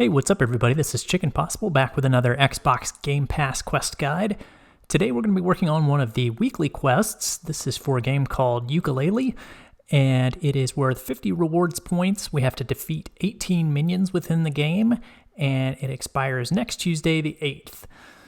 Hey, what's up everybody? This is Chicken Possible back with another Xbox Game Pass quest guide. Today we're going to be working on one of the weekly quests. This is for a game called Yooka-Laylee, and it is worth 50 rewards points. We have to defeat 18 minions within the game, and it expires next Tuesday the 8th.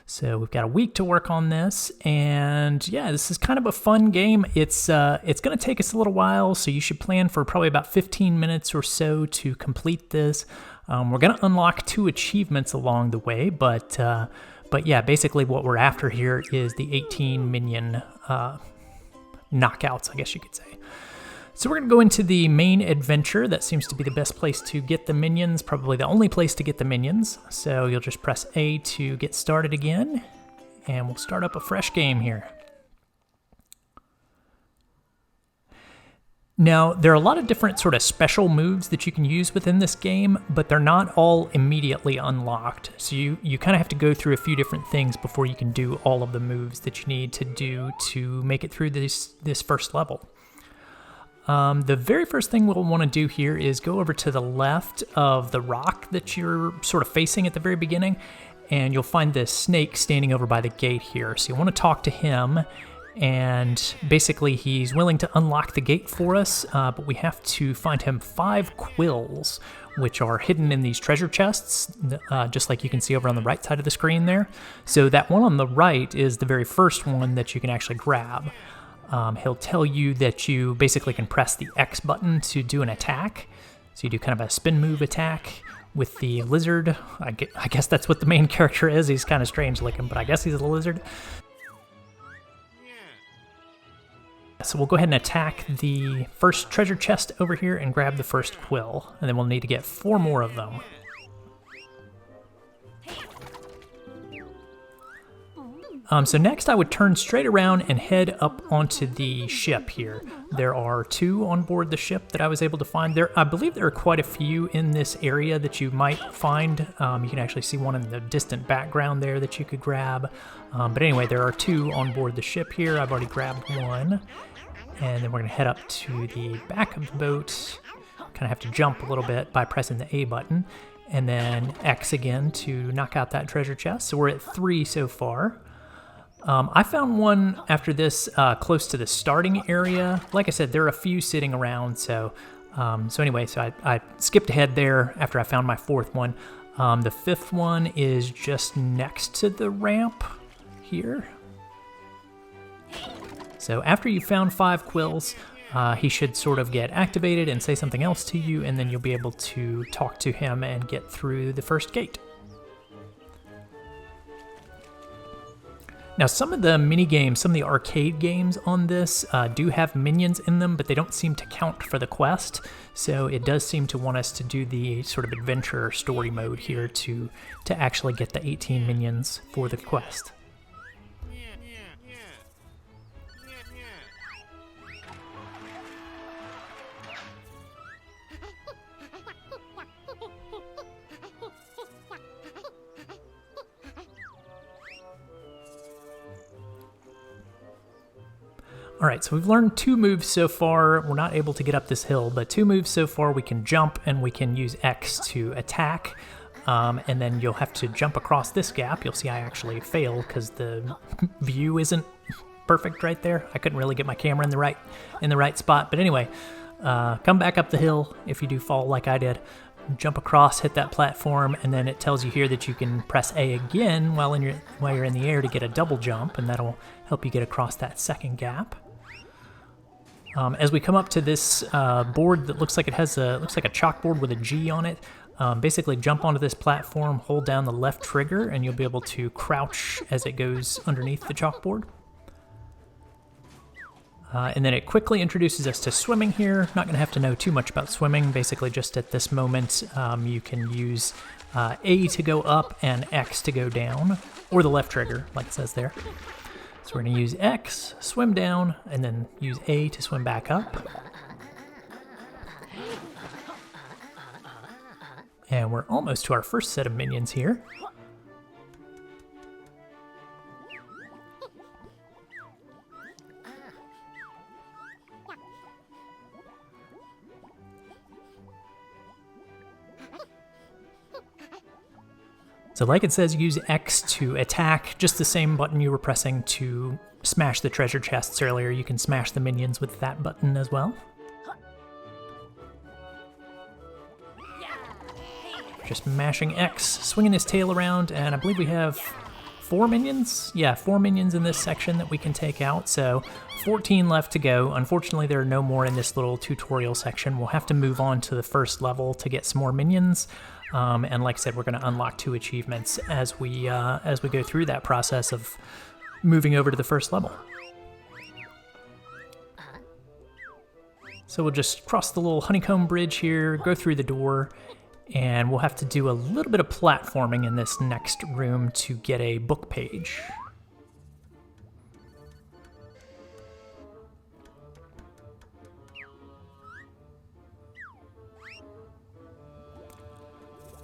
So we've got a week to work on this, and yeah, this is kind of a fun game. It's going to take us a little while, so you should plan for probably about 15 minutes or so to complete this. We're going to unlock 2 achievements along the way, but yeah, basically what we're after here is the 18 minion knockouts, I guess you could say. So we're going to go into the main adventure. That seems to be the best place to get the minions, probably the only place to get the minions. So you'll just press A to get started again, and we'll start up a fresh game here. Now, there are a lot of different sort of special moves that you can use within this game, but they're not all immediately unlocked. So you kind of have to go through a few different things before you can do all of the moves that you need to do to make it through this first level. The very first thing we'll want to do here is go over to the left of the rock that you're sort of facing at the very beginning, and you'll find this snake standing over by the gate here. So you want to talk to him, and basically he's willing to unlock the gate for us, but we have to find him 5 quills, which are hidden in these treasure chests, just like you can see over on the right side of the screen there. So that one on the right is the very first one that you can actually grab. He'll tell you that you basically can press the X button to do an attack. So you do kind of a spin move attack with the lizard. I guess that's what the main character is. He's kind of strange looking, but I guess he's a lizard. So we'll go ahead and attack the first treasure chest over here and grab the first quill. And then we'll need to get 4 more of them. So next I would turn straight around and head up onto the ship here. There are 2 on board the ship that I was able to find. I believe there are quite a few in this area that you might find. You can actually see one in the distant background there that you could grab. But anyway, there are 2 on board the ship here. I've already grabbed one. And then we're going to head up to the back of the boat. Kind of have to jump a little bit by pressing the A button. And then X again to knock out that treasure chest. So we're at 3 so far. I found one after this close to the starting area. Like I said, there are a few sitting around, so anyway, I skipped ahead there after I found my 4th one. The 5th one is just next to the ramp here. So after you found 5 quills, he should sort of get activated and say something else to you, and then you'll be able to talk to him and get through the first gate. Now, some of the mini games, some of the arcade games on this do have minions in them, but they don't seem to count for the quest. So it does seem to want us to do the sort of adventure story mode here to actually get the 18 minions for the quest. Alright, so we've learned 2 moves so far. We're not able to get up this hill, but 2 moves so far. We can jump and we can use X to attack. And then you'll have to jump across this gap. You'll see I actually fail because the view isn't perfect right there. I couldn't really get my camera in the right spot. But anyway, come back up the hill if you do fall like I did. Jump across, hit that platform, and then it tells you here that you can press A again while you're in the air to get a double jump, and that'll help you get across that second gap. As we come up to this board that looks like it has a chalkboard with a G on it, basically jump onto this platform, hold down the left trigger, and you'll be able to crouch as it goes underneath the chalkboard. And then it quickly introduces us to swimming here. Not going to have to know too much about swimming. Basically, just at this moment, you can use A to go up and X to go down, or the left trigger, like it says there. So we're going to use X, swim down, and then use A to swim back up. And we're almost to our first set of minions here. So like it says, use X to attack, just the same button you were pressing to smash the treasure chests earlier. You can smash the minions with that button as well. Just mashing X, swinging his tail around, and I believe we have 4 minions? Yeah, 4 minions in this section that we can take out, so 14 left to go. Unfortunately, there are no more in this little tutorial section. We'll have to move on to the first level to get some more minions. And like I said, we're going to unlock 2 achievements as we go through that process of moving over to the first level. So we'll just cross the little honeycomb bridge here, go through the door, and we'll have to do a little bit of platforming in this next room to get a book page.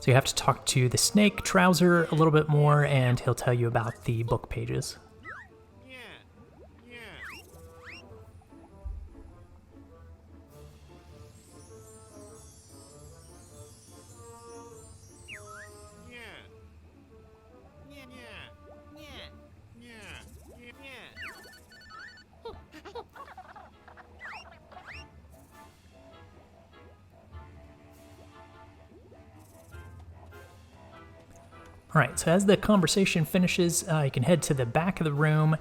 So you have to talk to the snake, Trouser, a little bit more, and he'll tell you about the book pages. All right, so as the conversation finishes, you can head to the back of the room,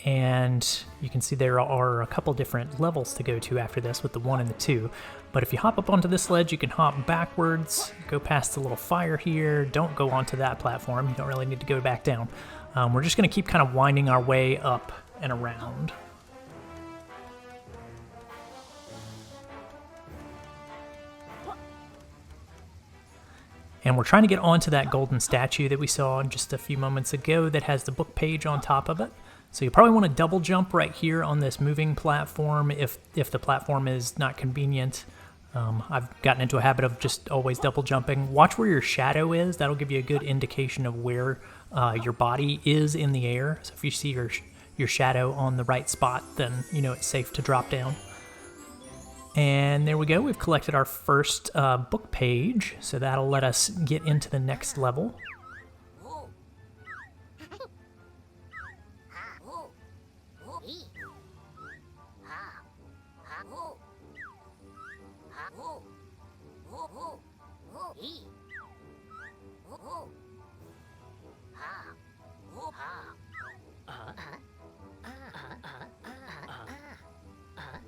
and you can see there are a couple different levels to go to after this with the 1 and the 2. But if you hop up onto this ledge, you can hop backwards, go past the little fire here. Don't go onto that platform. You don't really need to go back down. We're just going to keep kind of winding our way up and around. And we're trying to get onto that golden statue that we saw just a few moments ago that has the book page on top of it. So you probably want to double jump right here on this moving platform if the platform is not convenient. I've gotten into a habit of just always double jumping. Watch where your shadow is. That'll give you a good indication of where your body is in the air. So if you see your shadow on the right spot, then you know it's safe to drop down. And there we go, we've collected our first book page, so that'll let us get into the next level.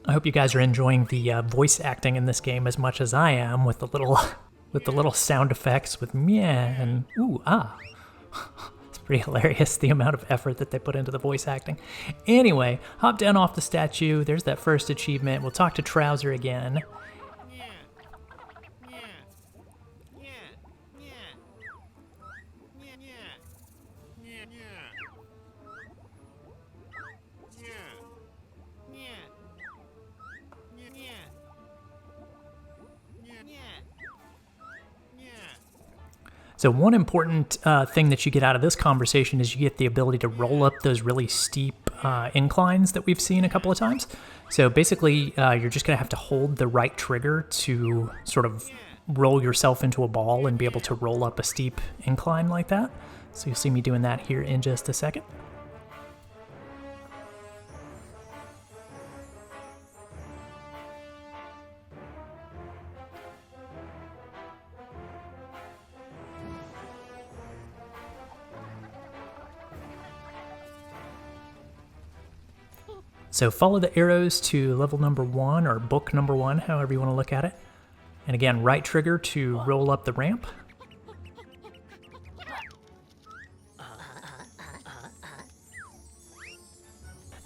I hope you guys are enjoying the voice acting in this game as much as I am with the little sound effects with meh and ooh ah. It's pretty hilarious the amount of effort that they put into the voice acting. Anyway, hop down off the statue. There's that first achievement. We'll talk to Trouser again. So one important thing that you get out of this conversation is you get the ability to roll up those really steep inclines that we've seen a couple of times. So basically, you're just going to have to hold the right trigger to sort of roll yourself into a ball and be able to roll up a steep incline like that. So you'll see me doing that here in just a second. So follow the arrows to level number 1 or book number 1, however you want to look at it. And again, right trigger to roll up the ramp.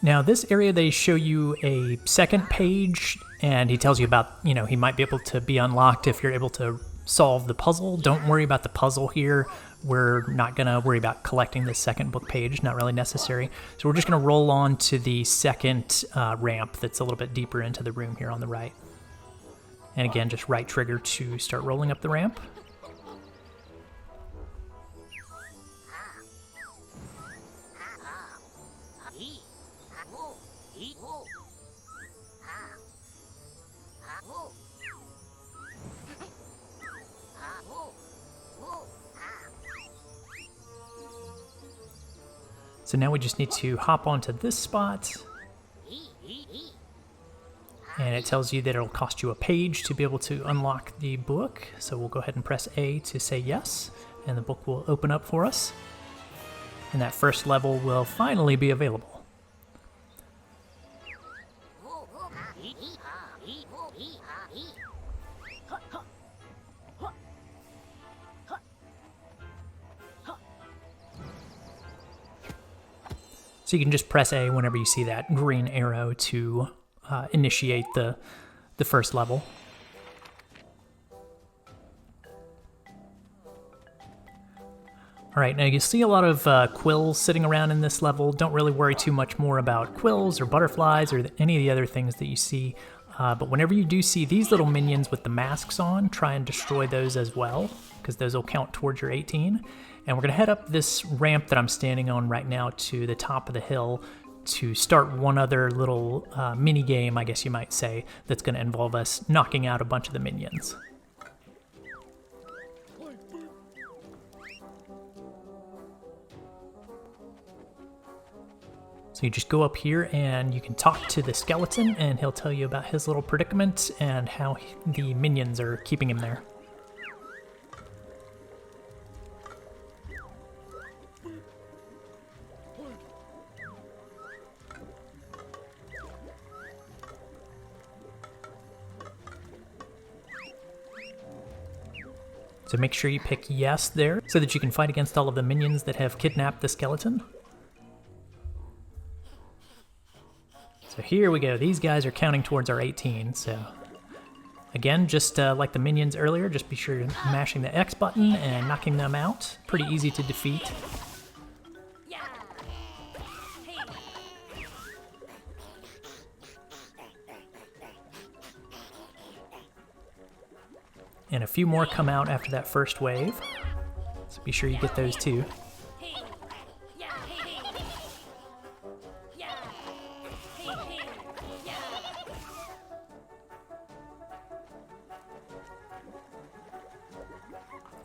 Now this area, they show you a second page, and he tells you about, you know, he might be able to be unlocked if you're able to solve the puzzle. Don't worry about the puzzle here. We're not going to worry about collecting the second book page, not really necessary. So we're just going to roll on to the second ramp that's a little bit deeper into the room here on the right. And again, just right trigger to start rolling up the ramp. So now we just need to hop onto this spot. And it tells you that it'll cost you a page to be able to unlock the book. So we'll go ahead and press A to say yes, and the book will open up for us. And that first level will finally be available. So you can just press A whenever you see that green arrow to initiate the first level. All right, now you see a lot of quills sitting around in this level. Don't really worry too much more about quills or butterflies or any of the other things that you see. But whenever you do see these little minions with the masks on, try and destroy those as well, because those will count towards your 18. And we're gonna head up this ramp that I'm standing on right now to the top of the hill to start one other little mini game, I guess you might say, that's gonna involve us knocking out a bunch of the minions. So you just go up here and you can talk to the skeleton and he'll tell you about his little predicament and how the minions are keeping him there. So make sure you pick yes there so that you can fight against all of the minions that have kidnapped the skeleton. So here we go. These guys are counting towards our 18. So again, just like the minions earlier, just be sure you're mashing the X button and knocking them out. Pretty easy to defeat. And a few more come out after that first wave. So be sure you get those too.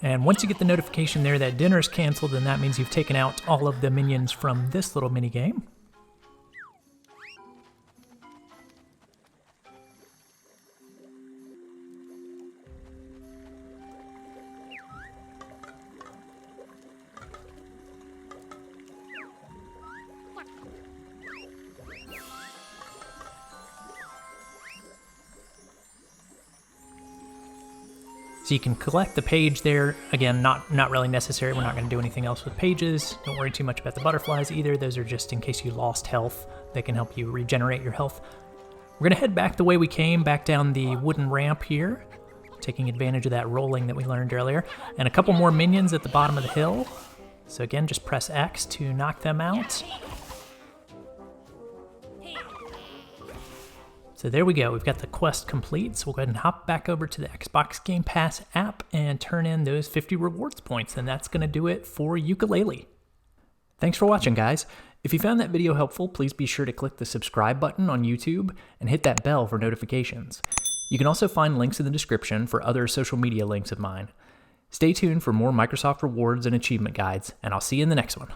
And once you get the notification there that dinner's canceled, then that means you've taken out all of the minions from this little mini game. So you can collect the page there. Again, not really necessary. We're not going to do anything else with pages. Don't worry too much about the butterflies either. Those are just in case you lost health. They can help you regenerate your health. We're going to head back the way we came, back down the wooden ramp here, taking advantage of that rolling that we learned earlier. And a couple more minions at the bottom of the hill. So again, just press X to knock them out. So there we go, we've got the quest complete, so we'll go ahead and hop back over to the Xbox Game Pass app and turn in those 50 rewards points, and that's going to do it for Yooka-Laylee. Thanks for watching, guys. If you found that video helpful, please be sure to click the subscribe button on YouTube and hit that bell for notifications. You can also find links in the description for other social media links of mine. Stay tuned for more Microsoft rewards and achievement guides, and I'll see you in the next one.